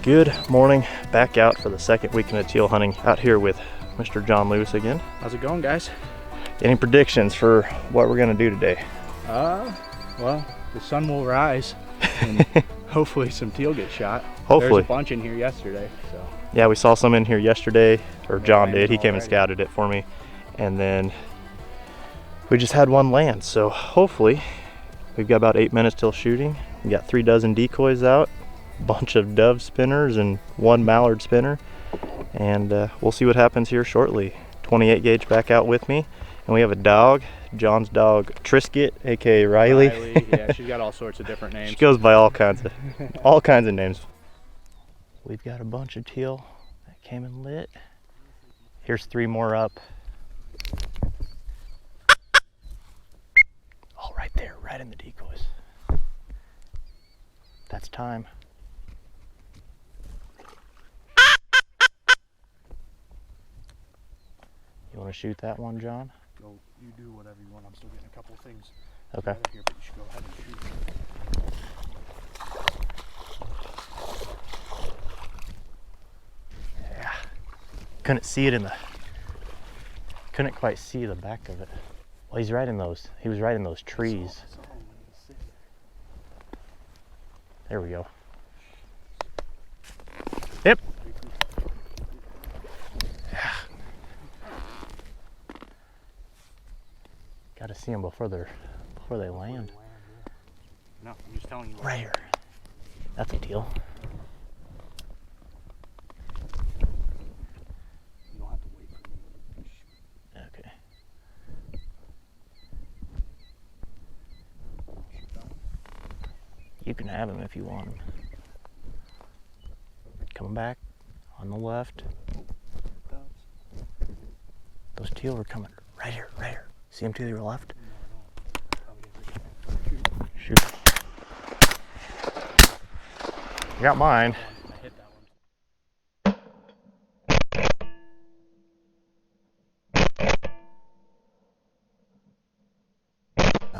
Good morning, back out for the second weekend of teal hunting out here with Mr. John Lewis again. How's it going, guys? Any predictions for what we're gonna do today? Well, the sun will rise and hopefully some teal get shot. Hopefully. There's a bunch in here yesterday, so. Yeah, we saw some in here yesterday, or John did. He came and scouted it for me. And then we just had one land, so hopefully we've got about 8 minutes till shooting. We got 3 dozen decoys out, a bunch of dove spinners and 1 mallard spinner, and we'll see what happens here shortly. 28 gauge back out with me, and we have a dog, John's dog Trisket, aka Riley. Yeah, she's got all sorts of different names. She goes by all kinds of names. We've got a bunch of teal that came and lit. Here's 3 more up. All right there, right in the decoys. That's time. You want to shoot that one, John? Go, you do whatever you want. I'm still getting a couple of things. Okay. Here, but you should go ahead and shoot. Yeah. Couldn't see it couldn't quite see the back of it. Well, he was right in those trees. There we go. Yep. Yeah. Got to see them before they land. No, I'm just telling you. Right here. That's a teal. You don't have to wait for me to shoot. Okay. You can have him if you want him. Coming back on the left. Those teal are coming right here, right here. See them to your left? Shoot. You got mine. All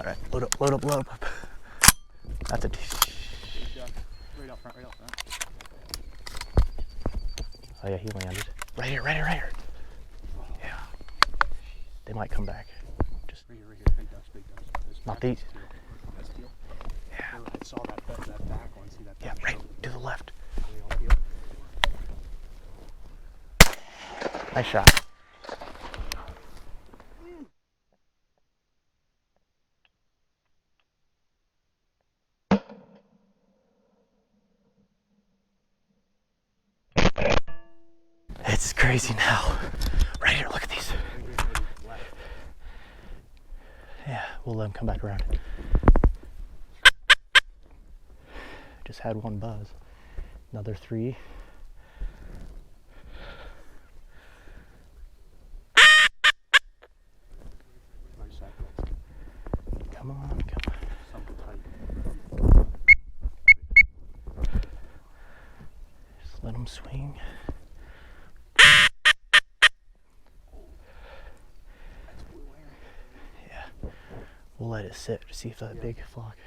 right, load up, load up, load up. That's a teal. Right up front, right up front. Oh yeah, he landed. Right here, right here, right here. Yeah. They might come back. Just right here, big dust, big dust. not these. That's teal. Yeah. I saw that back one. See that? Yeah, right to the left. Nice shot. It's crazy now. Right here, look at these. Yeah, we'll let them come back around. Just had 1 buzz. Another 3. Come on, come on. Just let them swing. Yeah, we'll let it sit to see if that big flock.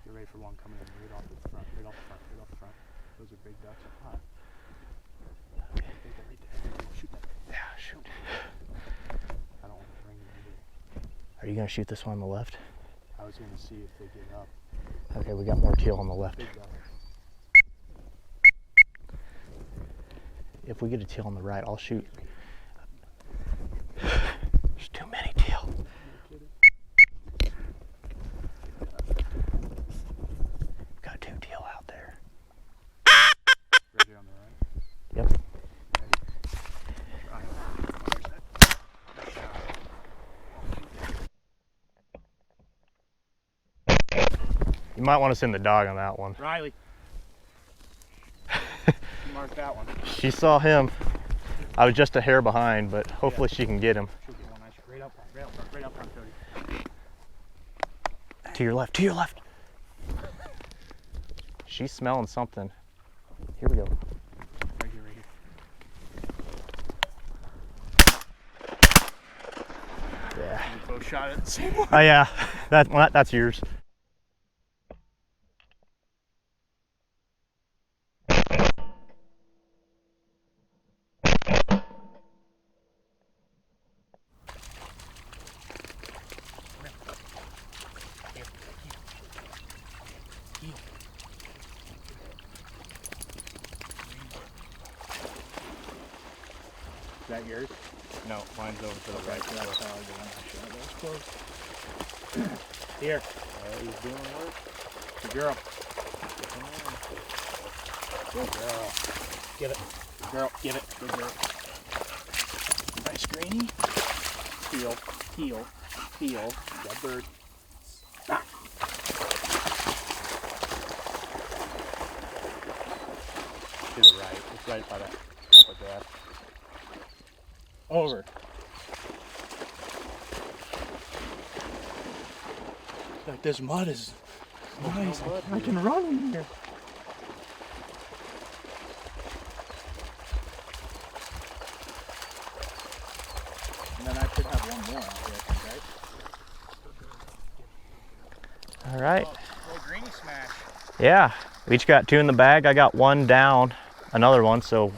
You're ready for one coming in right off the front, right off the front, right off the front. Those are big ducks up high. Okay. Right there. Shoot that. Yeah, shoot. I don't want to bring them in. Are you gonna shoot this one on the left? I was going to see if they get up. Okay, we got more teal on the left. Big duck. If we get a teal on the right, I'll shoot. There's too many teal. Got 2 teal out there. Right here on the right. Yep. You might want to send the dog on that one. Riley. Mark that one. She saw him. I was just a hair behind, but hopefully she can get him. She'll get one nice right up front, right up front, right up front, Cody. To your left, to your left. She's smelling something. Here we go. Right here, right here. Yeah. We both shot it at the same one. Oh yeah, that's yours. Is that yours? No, mine's over to the right. So that's how I go in. That was close. Here. He's doing work. Good girl. Good girl. Get it. Good girl. Get it. Good girl. Nice greenie. Teal. Teal. Teal. That bird. Ah. To the right. It's right by that clump of grass. Over. Like this mud is nice. I can run in here. And then I should have one more out here, right? All right. Little greenie smash. Yeah, we each got 2 in the bag. I got 1 down, another one, so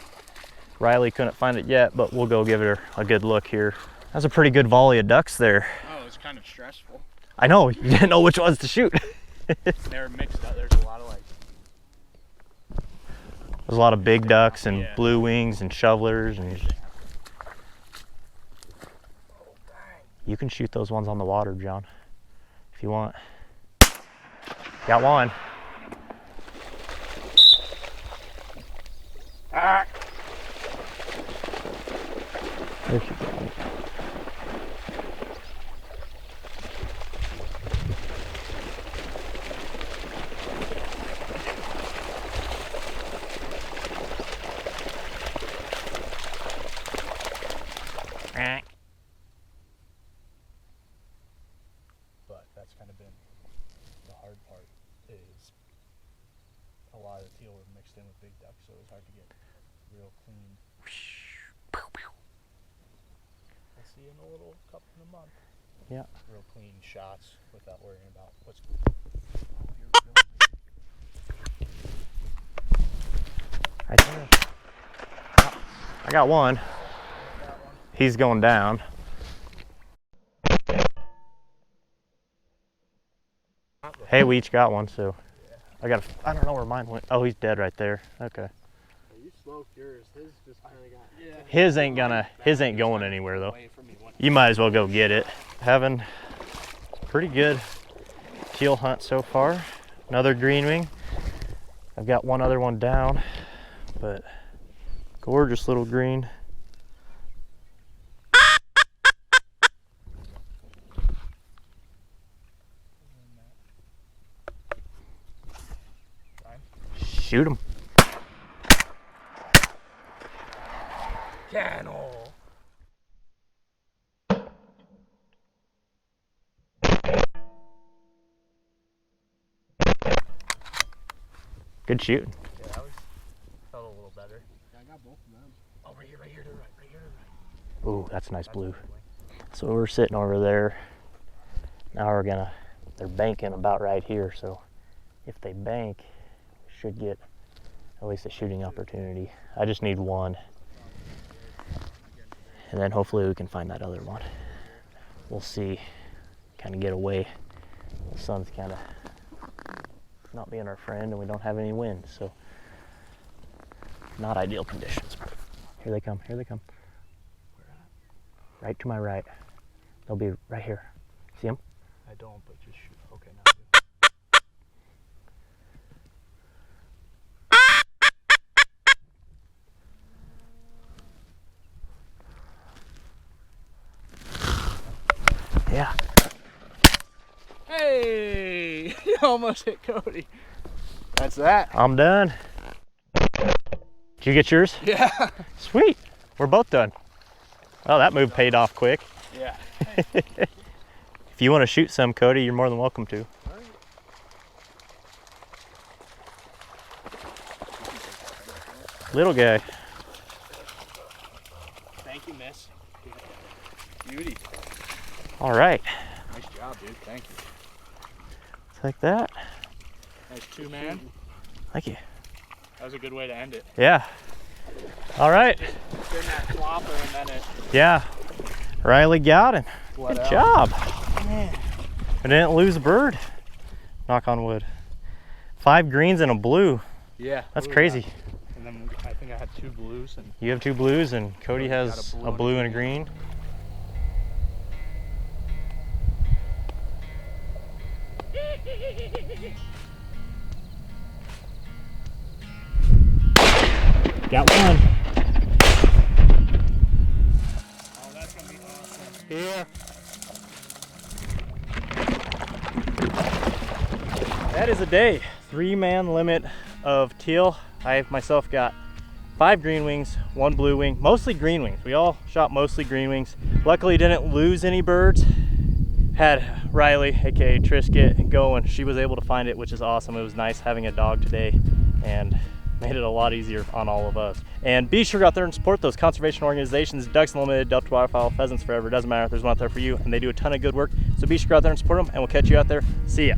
Riley couldn't find it yet, but we'll go give it a good look here. That's a pretty good volley of ducks there. Oh, it's kind of stressful. I know, you didn't know which ones to shoot. They were mixed up. There's a lot of like... There's a lot of big ducks and blue wings and shovelers. And you can shoot those ones on the water, John, if you want. Got one. Ah. There she goes. But that's kind of been the hard part, is a lot of the teal were mixed in with big ducks, so it was hard to get real clean. We'll see in a month. Yeah. Real clean shots without worrying about what's. Right there. I got one. He's going down. Hey, we each got one, so I don't know where mine went. Oh, he's dead right there. Okay. You smoked yours. His just kind of got. Yeah. His ain't going anywhere though. You might as well go get it. Having a pretty good teal hunt so far. Another green wing. I've got one other one down, but gorgeous little green. Shoot him. Channel. Good shooting. Yeah, that felt a little better. Yeah, I got both of them. Oh, right here to the right, right here to the right. Ooh, that's nice blue. So we're sitting over there. Now they're banking about right here. So if they bank, we should get at least a shooting opportunity. I just need one. And then hopefully we can find that other one. We'll see, kind of get away. The sun's kind of not being our friend and we don't have any wind, so not ideal conditions. Here they come, here they come. Right to my right. They'll be right here. See them? I don't, but just shoot. Okay, now I do. Yeah. Hey! You almost hit Cody. That's that. I'm done. Did you get yours? Yeah. Sweet. We're both done. Oh, that move paid off quick. Yeah. If you want to shoot some, Cody, you're more than welcome to. Little guy. Thank you, miss. Beauty. All right. Nice job, dude. Thank you. It's like that. Nice 2-man. Thank you. That was a good way to end it. Yeah. All right. Just in that flopper and then it. Yeah. Riley got him. Good job. Man. I didn't lose a bird. Knock on wood. 5 greens and a blue. Yeah. That's crazy. And then I think think I had 2 blues and You have 2 blues and Cody has a blue and a green. Got one. oh, that's gonna be awesome. Yeah. That is a day. 3-man limit of teal. I myself got 5 green wings, 1 blue wing, mostly green wings. We all shot mostly green wings. Luckily didn't lose any birds. Had Riley, aka Trisket, going. She was able to find it, which is awesome. It was nice having a dog today and made it a lot easier on all of us. And be sure to go out there and support those conservation organizations, Ducks Unlimited, Delta Waterfowl, Pheasants Forever. It doesn't matter if there's one out there for you, and they do a ton of good work. So be sure to go out there and support them, and we'll catch you out there. See ya.